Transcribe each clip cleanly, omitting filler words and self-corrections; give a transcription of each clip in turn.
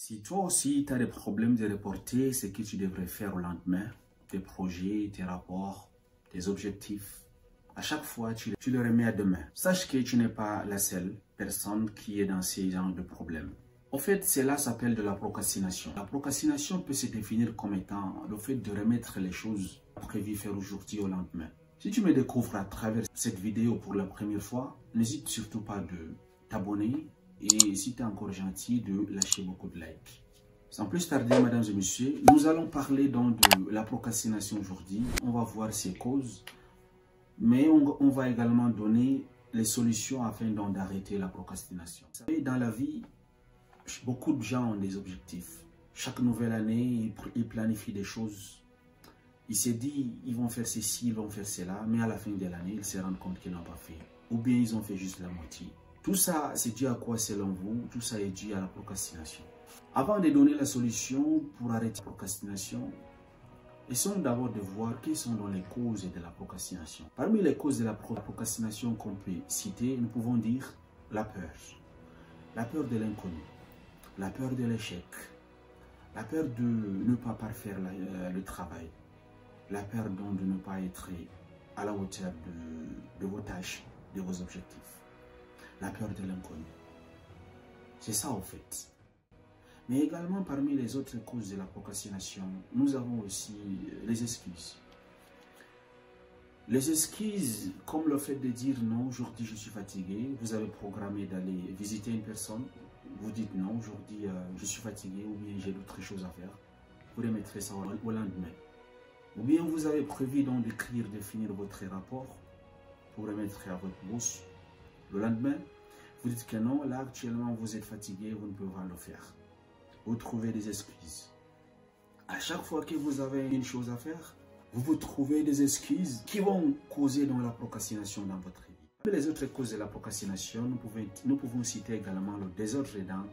Si toi aussi tu as des problèmes de reporter ce que tu devrais faire au lendemain, tes projets, tes rapports, tes objectifs, à chaque fois tu le remets à demain. Sache que tu n'es pas la seule personne qui est dans ces genres de problèmes. En fait, cela s'appelle de la procrastination. La procrastination peut se définir comme étant le fait de remettre les choses prévues faire aujourd'hui au lendemain. Si tu me découvres à travers cette vidéo pour la première fois, n'hésite surtout pas de t'abonner et si tu es encore gentil, de lâcher beaucoup de likes. Sans plus tarder, mesdames et messieurs, nous allons parler donc de la procrastination aujourd'hui. On va voir ses causes, mais on va également donner les solutions afin donc d'arrêter la procrastination. Vous savez, dans la vie, beaucoup de gens ont des objectifs. Chaque nouvelle année, ils planifient des choses. Ils se disent, ils vont faire ceci, ils vont faire cela, mais à la fin de l'année, ils se rendent compte qu'ils n'ont pas fait. Ou bien ils ont fait juste la moitié. Tout ça, c'est dû à quoi selon vous? Tout ça est dû à la procrastination. Avant de donner la solution pour arrêter la procrastination, essayons d'abord de voir quelles sont les causes de la procrastination. Parmi les causes de la procrastination qu'on peut citer, nous pouvons dire la peur. La peur de l'inconnu, la peur de l'échec, la peur de ne pas parfaire le travail, la peur donc de ne pas être à la hauteur de vos tâches, de vos objectifs, la peur de l'inconnu. C'est ça au fait. Mais également parmi les autres causes de la procrastination, nous avons aussi les excuses. Les excuses, comme le fait de dire non, aujourd'hui je suis fatigué, vous avez programmé d'aller visiter une personne, vous dites non, aujourd'hui je suis fatigué ou bien j'ai d'autres choses à faire, vous remettrez ça au lendemain. Ou bien vous avez prévu donc d'écrire, de finir votre rapport pour remettre à votre boss le lendemain, vous dites que non, là actuellement vous êtes fatigué, vous ne pouvez pas le faire. Vous trouvez des excuses. À chaque fois que vous avez une chose à faire, vous trouvez des excuses qui vont causer donc la procrastination dans votre vie. Les autres causes de la procrastination, nous pouvons citer également le désordre dans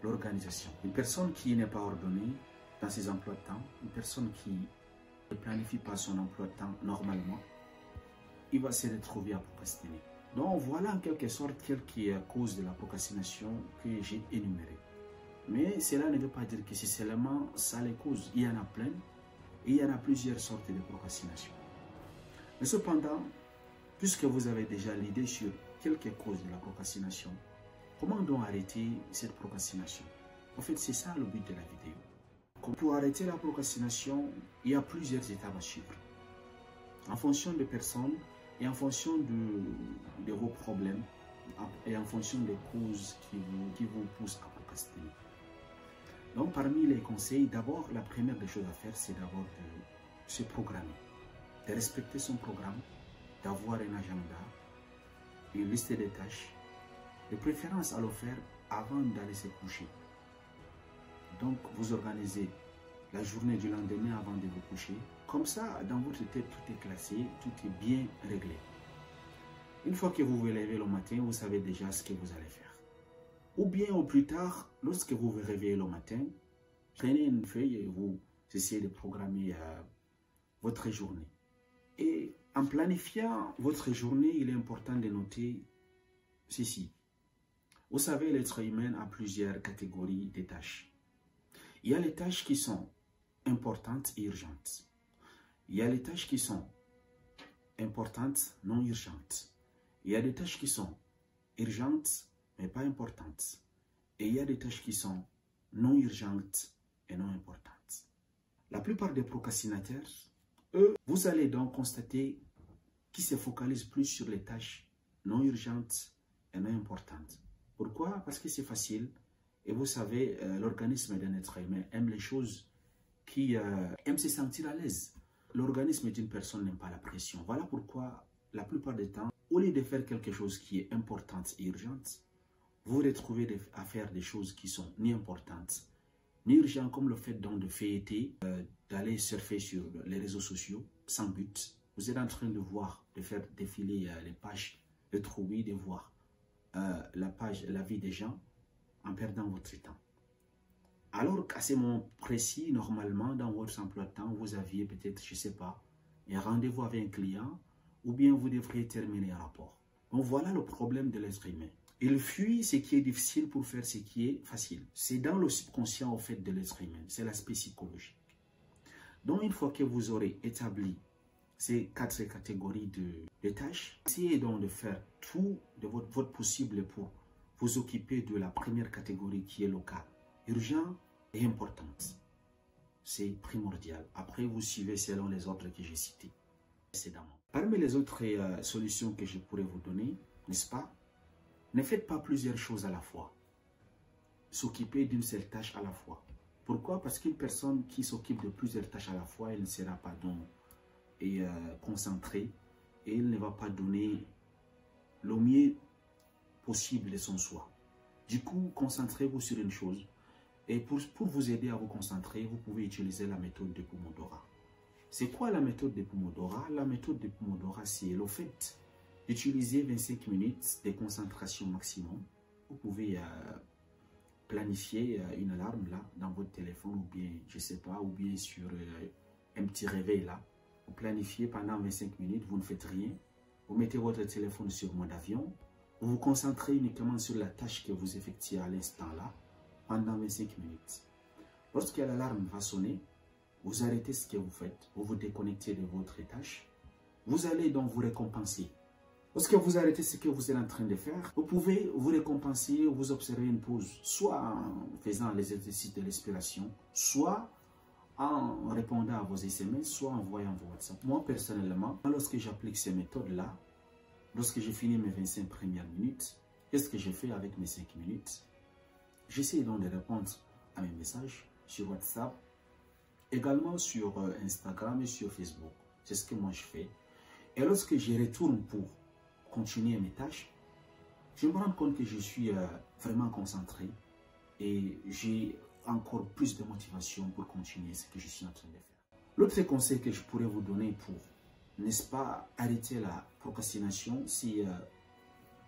l'organisation. Une personne qui n'est pas ordonnée dans ses emplois de temps, une personne qui ne planifie pas son emploi de temps normalement, il va se retrouver à procrastiner. Donc voilà en quelque sorte quelques causes de la procrastination que j'ai énumérées. Mais cela ne veut pas dire que c'est seulement ça les causes. Il y en a plein et il y en a plusieurs sortes de procrastination. Mais cependant, puisque vous avez déjà l'idée sur quelques causes de la procrastination, comment donc arrêter cette procrastination? En fait, c'est ça le but de la vidéo. Pour arrêter la procrastination, il y a plusieurs étapes à suivre. En fonction des personnes et en fonction de vos problèmes et en fonction des causes qui vous poussent à procrastiner. Donc, parmi les conseils, d'abord, la première des choses à faire, c'est d'abord de se programmer, de respecter son programme, d'avoir un agenda, une liste des tâches, de préférence à le faire avant d'aller se coucher. Donc, vous organisez la journée du lendemain avant de vous coucher. Comme ça, dans votre tête, tout est classé, tout est bien réglé. Une fois que vous vous levez le matin, vous savez déjà ce que vous allez faire. Ou bien au plus tard, lorsque vous vous réveillez le matin, prenez une feuille et vous essayez de programmer votre journée. Et en planifiant votre journée, il est important de noter ceci. Vous savez, l'être humain a plusieurs catégories de tâches. Il y a les tâches qui sont importantes et urgentes. Il y a les tâches qui sont importantes, non urgentes. Il y a des tâches qui sont urgentes, mais pas importantes. Et il y a des tâches qui sont non urgentes et non importantes. La plupart des procrastinateurs, eux, vous allez donc constater qu'ils se focalisent plus sur les tâches non urgentes et non importantes. Pourquoi? Parce que c'est facile. Et vous savez, l'organisme d'un être humain aime les choses qui aiment se sentir à l'aise. L'organisme d'une personne n'aime pas la pression. Voilà pourquoi, la plupart du temps, au lieu de faire quelque chose qui est importante et urgente, vous vous retrouvez à faire des choses qui sont ni importantes, ni urgentes, comme le fait donc de feuilleter, d'aller surfer sur les réseaux sociaux sans but. Vous êtes en train de voir, de faire défiler les pages, de trouver, de voir la vie des gens en perdant votre temps. Alors qu'à ce moment précis, normalement, dans votre emploi de temps, vous aviez peut-être, je ne sais pas, un rendez-vous avec un client, ou bien vous devriez terminer un rapport. Donc voilà le problème de l'être humain. Il fuit ce qui est difficile pour faire ce qui est facile. C'est dans le subconscient, en fait, de l'être humain. C'est l'aspect psychologique. Donc, une fois que vous aurez établi ces 4 catégories de tâches, essayez donc de faire tout de votre possible pour vous occuper de la première catégorie qui est le cas urgent et importante. C'est primordial. Après, vous suivez selon les ordres que j'ai cités précédemment. Parmi les autres solutions que je pourrais vous donner, n'est-ce pas? Ne faites pas plusieurs choses à la fois. S'occuper d'une seule tâche à la fois. Pourquoi? Parce qu'une personne qui s'occupe de plusieurs tâches à la fois, elle ne sera pas donc concentrée et elle ne va pas donner le mieux possible de son soi. Du coup, concentrez-vous sur une chose. Et pour vous aider à vous concentrer, vous pouvez utiliser la méthode de Pomodoro. C'est quoi la méthode de Pomodoro? La méthode de Pomodoro, c'est le fait d'utiliser 25 minutes de concentration maximum. Vous pouvez planifier une alarme là dans votre téléphone ou bien, je sais pas, ou bien sur un petit réveil là. Vous planifiez pendant 25 minutes, vous ne faites rien. Vous mettez votre téléphone sur mode avion. Vous vous concentrez uniquement sur la tâche que vous effectuez à l'instant là pendant 25 minutes. Lorsque l'alarme va sonner, vous arrêtez ce que vous faites, vous vous déconnectez de votre tâche. Vous allez donc vous récompenser. Lorsque vous arrêtez ce que vous êtes en train de faire, vous pouvez vous récompenser, vous observer une pause, soit en faisant les exercices de respiration, soit en répondant à vos SMS, soit en envoyant vos WhatsApp. Moi, personnellement, lorsque j'applique ces méthodes-là, lorsque j'ai fini mes 25 premières minutes, qu'est-ce que je fais avec mes 5 minutes? J'essaie donc de répondre à mes messages sur WhatsApp, également sur Instagram et sur Facebook. C'est ce que moi je fais. Et lorsque je retourne pour continuer mes tâches, je me rends compte que je suis vraiment concentré et j'ai encore plus de motivation pour continuer ce que je suis en train de faire. L'autre conseil que je pourrais vous donner pour, n'est-ce pas, arrêter la procrastination, c'est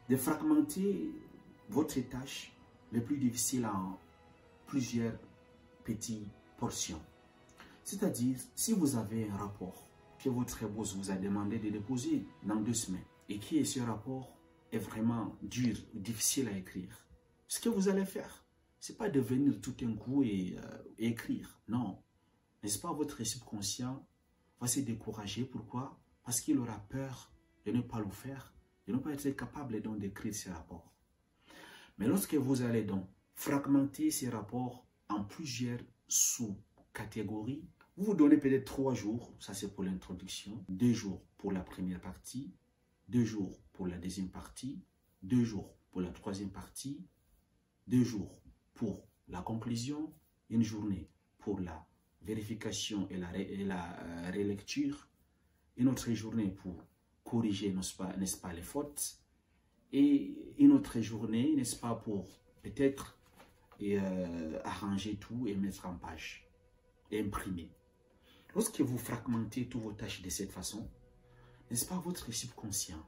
de fragmenter votre tâche les plus difficiles en plusieurs petites portions. C'est-à-dire, si vous avez un rapport que votre boss vous a demandé de déposer dans 2 semaines et que ce rapport est vraiment dur, difficile à écrire, ce que vous allez faire, ce n'est pas de venir tout d'un coup et écrire. Non. N'est-ce pas, votre subconscient va se décourager. Pourquoi? Parce qu'il aura peur de ne pas le faire, de ne pas être capable donc d'écrire ce rapport. Mais lorsque vous allez donc fragmenter ces rapports en plusieurs sous-catégories, vous vous donnez peut-être 3 jours, ça c'est pour l'introduction, 2 jours pour la première partie, 2 jours pour la deuxième partie, 2 jours pour la troisième partie, 2 jours pour la conclusion, 1 journée pour la vérification et la relecture, 1 autre journée pour corriger, n'est-ce pas, les fautes, et 1 autre journée, n'est-ce pas, pour peut-être arranger tout et mettre en page et imprimer. Lorsque vous fragmentez toutes vos tâches de cette façon, n'est-ce pas, votre subconscient,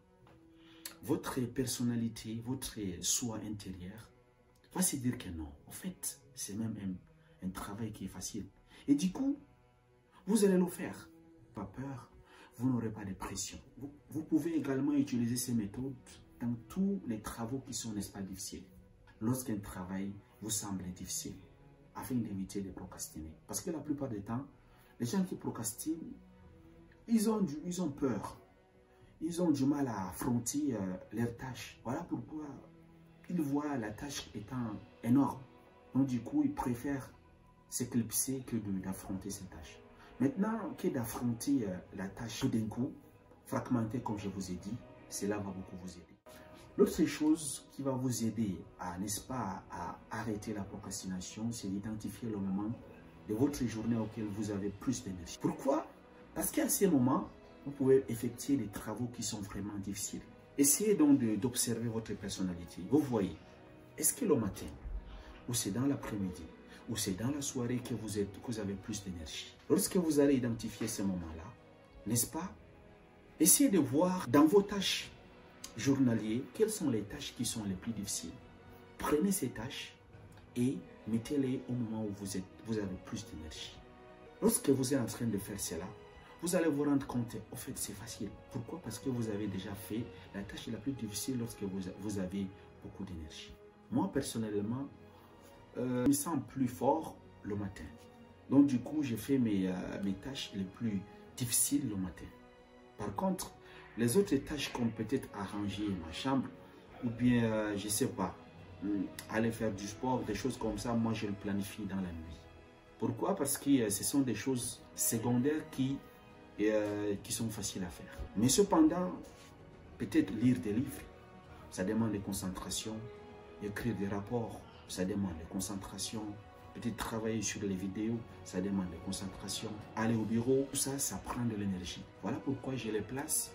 votre personnalité, votre soi intérieur va se dire que non, en fait, c'est même un travail qui est facile. Et du coup, vous allez le faire. Pas peur, vous n'aurez pas de pression. Vous pouvez également utiliser ces méthodes dans tous les travaux qui sont, n'est-ce pas, difficiles. Lorsqu'un travail vous semble difficile, afin d'éviter de procrastiner. Parce que la plupart du temps, les gens qui procrastinent, ils ont peur. Ils ont du mal à affronter leurs tâches. Voilà pourquoi ils voient la tâche étant énorme. Donc du coup, ils préfèrent s'éclipser que d'affronter ces tâches. Maintenant, que d'affronter la tâche tout d'un coup, fragmenter comme je vous ai dit, cela va beaucoup vous aider. L'autre chose qui va vous aider à, n'est-ce pas, à arrêter la procrastination, c'est d'identifier le moment de votre journée auquel vous avez plus d'énergie. Pourquoi? Parce qu'à ces moments, vous pouvez effectuer des travaux qui sont vraiment difficiles. Essayez donc d'observer votre personnalité. Vous voyez, est-ce que le matin, ou c'est dans l'après-midi, ou c'est dans la soirée que vous avez plus d'énergie? Lorsque vous allez identifier ces moments-là, n'est-ce pas, essayez de voir dans vos tâches journalières, quelles sont les tâches qui sont les plus difficiles. Prenez ces tâches et mettez-les au moment où vous avez plus d'énergie. Lorsque vous êtes en train de faire cela, vous allez vous rendre compte, en fait, c'est facile. Pourquoi? Parce que vous avez déjà fait la tâche la plus difficile lorsque vous avez beaucoup d'énergie. Moi, personnellement, je me sens plus fort le matin. Donc, du coup, je fais mes tâches les plus difficiles le matin. Par contre, les autres tâches comme peut-être arranger ma chambre ou bien, je ne sais pas, aller faire du sport, des choses comme ça, moi, je le planifie dans la nuit. Pourquoi? Parce que ce sont des choses secondaires qui sont faciles à faire. Mais cependant, peut-être lire des livres, ça demande de concentration. Écrire des rapports, ça demande de concentration. Peut-être travailler sur les vidéos, ça demande de concentration. Aller au bureau, tout ça, ça prend de l'énergie. Voilà pourquoi je les place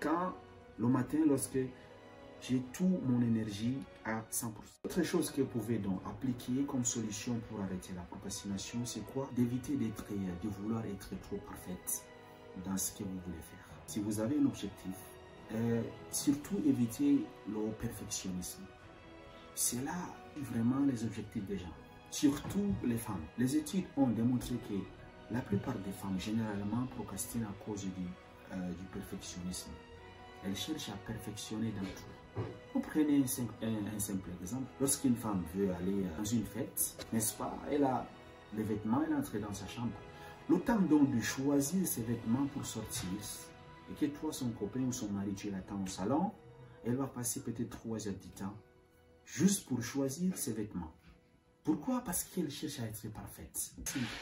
quand le matin, lorsque j'ai toute mon énergie à 100%. Autre chose que vous pouvez donc appliquer comme solution pour arrêter la procrastination, c'est quoi? D'éviter de vouloir être trop parfaite dans ce que vous voulez faire. Si vous avez un objectif, surtout éviter le perfectionnisme. C'est là vraiment les objectifs des gens, surtout les femmes. Les études ont démontré que la plupart des femmes généralement procrastinent à cause du perfectionnisme. Elles cherchent à perfectionner dans tout. Vous prenez un simple exemple. Lorsqu'une femme veut aller dans une fête, n'est-ce pas, elle a les vêtements, elle entre dans sa chambre. Le temps donc de choisir ses vêtements pour sortir, et que toi, son copain ou son mari, tu l'attends au salon, elle va passer peut-être 3 heures du temps juste pour choisir ses vêtements. Pourquoi? Parce qu'elle cherche à être parfaite.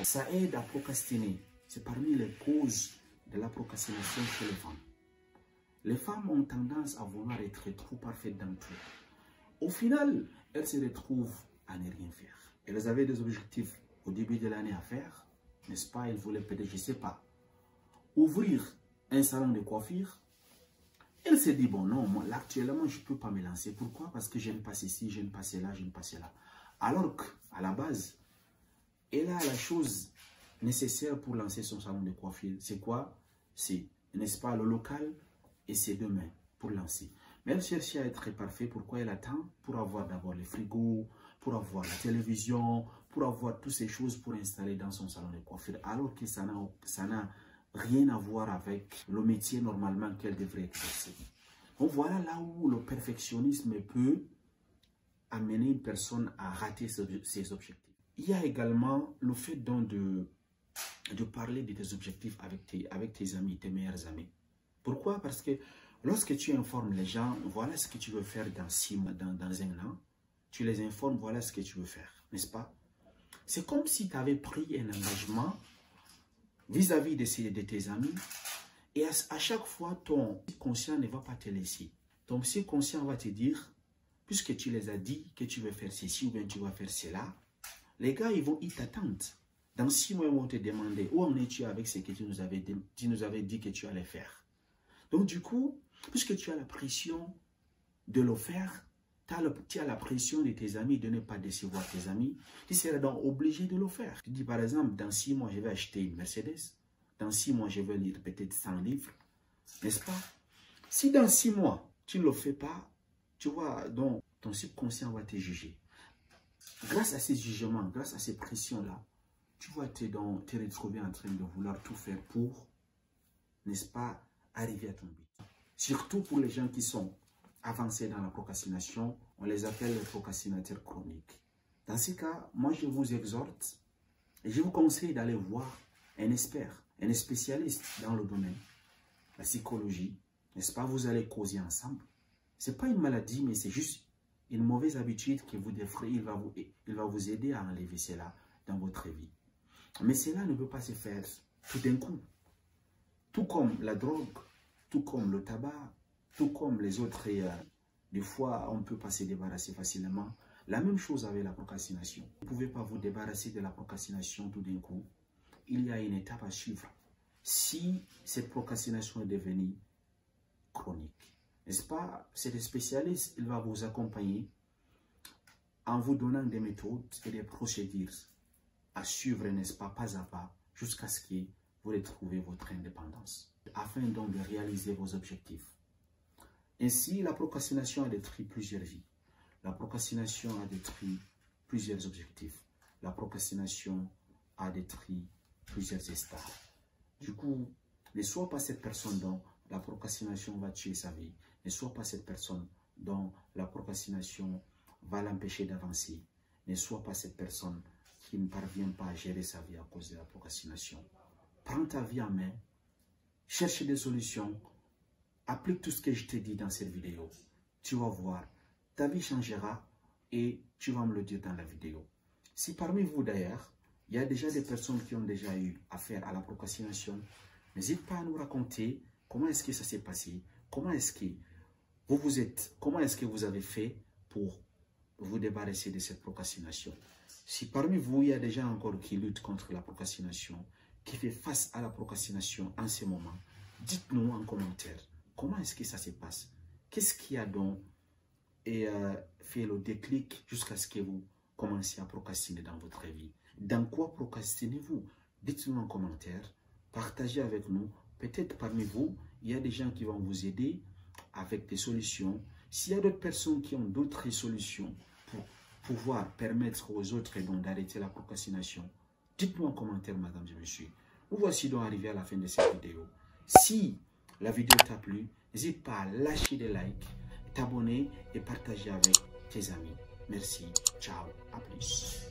Ça aide à procrastiner. C'est parmi les causes de la procrastination chez les femmes. Les femmes ont tendance à vouloir être trop parfaites dans tout. Au final, elles se retrouvent à ne rien faire. Elles avaient des objectifs au début de l'année à faire, n'est-ce pas? Elles voulaient peut-être, je ne sais pas, ouvrir un salon de coiffure. Elle s'est dit, bon non, moi actuellement je ne peux pas me lancer. Pourquoi? Parce que je ne passe ici, je ne passe là, je ne passe là. Alors qu'à la base, elle a la chose nécessaire pour lancer son salon de coiffure. C'est quoi? C'est, n'est-ce pas, le local et ses 2 mains pour lancer. Mais elle cherche à être parfaite. Pourquoi elle attend? Pour avoir d'abord les frigos, pour avoir la télévision, pour avoir toutes ces choses pour installer dans son salon de coiffure. Alors que ça n'a rien à voir avec le métier normalement qu'elle devrait exercer. Donc voilà là où le perfectionnisme peut amener une personne à rater ses objectifs. Il y a également le fait donc de parler de tes objectifs avec tes amis, tes meilleurs amis. Pourquoi? Parce que lorsque tu informes les gens, voilà ce que tu veux faire dans 6 mois, dans 1 an, tu les informes, voilà ce que tu veux faire, n'est-ce pas? C'est comme si tu avais pris un engagement vis-à-vis de tes amis, et à chaque fois, ton subconscient ne va pas te laisser. Ton subconscient va te dire, puisque tu les as dit que tu veux faire ceci ou bien tu vas faire cela, les gars, ils t'attendent. Dans 6 mois, ils vont te demander, où en es-tu avec ce que tu nous avais dit que tu allais faire? Donc du coup, puisque tu as la pression de le faire, tu as la pression de tes amis de ne pas décevoir tes amis, tu seras donc obligé de le faire. Tu dis par exemple, dans 6 mois, je vais acheter une Mercedes. Dans 6 mois, je vais lire peut-être 100 livres. N'est-ce pas? Si dans 6 mois, tu ne le fais pas, tu vois, donc ton subconscient va te juger. Grâce à ces jugements, grâce à ces pressions-là, tu vas te retrouver en train de vouloir tout faire pour, n'est-ce pas, arriver à ton but. Surtout pour les gens qui sont avancés dans la procrastination, on les appelle les procrastinateurs chroniques. Dans ce cas, moi je vous exhorte et je vous conseille d'aller voir un expert, un spécialiste dans le domaine, la psychologie, n'est-ce pas? Vous allez causer ensemble. Ce n'est pas une maladie, mais c'est juste une mauvaise habitude que vous devrez, il va vous aider à enlever cela dans votre vie. Mais cela ne peut pas se faire tout d'un coup. Tout comme la drogue, tout comme le tabac, tout comme les autres, des fois on ne peut pas se débarrasser facilement. La même chose avec la procrastination. Vous ne pouvez pas vous débarrasser de la procrastination tout d'un coup. Il y a une étape à suivre. Si cette procrastination est devenue chronique, n'est-ce pas? C'est le spécialiste, il va vous accompagner en vous donnant des méthodes et des procédures à suivre, n'est-ce pas, pas à pas, jusqu'à ce que vous retrouvez votre indépendance, afin donc de réaliser vos objectifs. Ainsi, la procrastination a détruit plusieurs vies. La procrastination a détruit plusieurs objectifs. La procrastination a détruit plusieurs stars. Du coup, ne sois pas cette personne dont la procrastination va tuer sa vie. Ne sois pas cette personne dont la procrastination va l'empêcher d'avancer. Ne sois pas cette personne qui ne parvient pas à gérer sa vie à cause de la procrastination. Prends ta vie en main, cherche des solutions, applique tout ce que je t'ai dit dans cette vidéo. Tu vas voir, ta vie changera et tu vas me le dire dans la vidéo. Si parmi vous d'ailleurs, il y a déjà des personnes qui ont déjà eu affaire à la procrastination, n'hésite pas à nous raconter comment est-ce que ça s'est passé, comment est-ce que vous avez fait pour vous débarrasser de cette procrastination. Si parmi vous, il y a des gens encore qui luttent contre la procrastination, qui fait face à la procrastination en ce moment, dites-nous en commentaire comment est-ce que ça se passe. Qu'est-ce qui a donc fait le déclic jusqu'à ce que vous commenciez à procrastiner dans votre vie? Dans quoi procrastinez-vous? Dites-nous en commentaire, partagez avec nous. Peut-être parmi vous, il y a des gens qui vont vous aider avec des solutions. S'il y a d'autres personnes qui ont d'autres solutions pour pouvoir permettre aux autres d'arrêter la procrastination, dites-nous en commentaire, madame et monsieur. Nous voici donc arrivés à la fin de cette vidéo. Si la vidéo t'a plu, n'hésite pas à lâcher des likes, t'abonner et partager avec tes amis. Merci, ciao, à plus.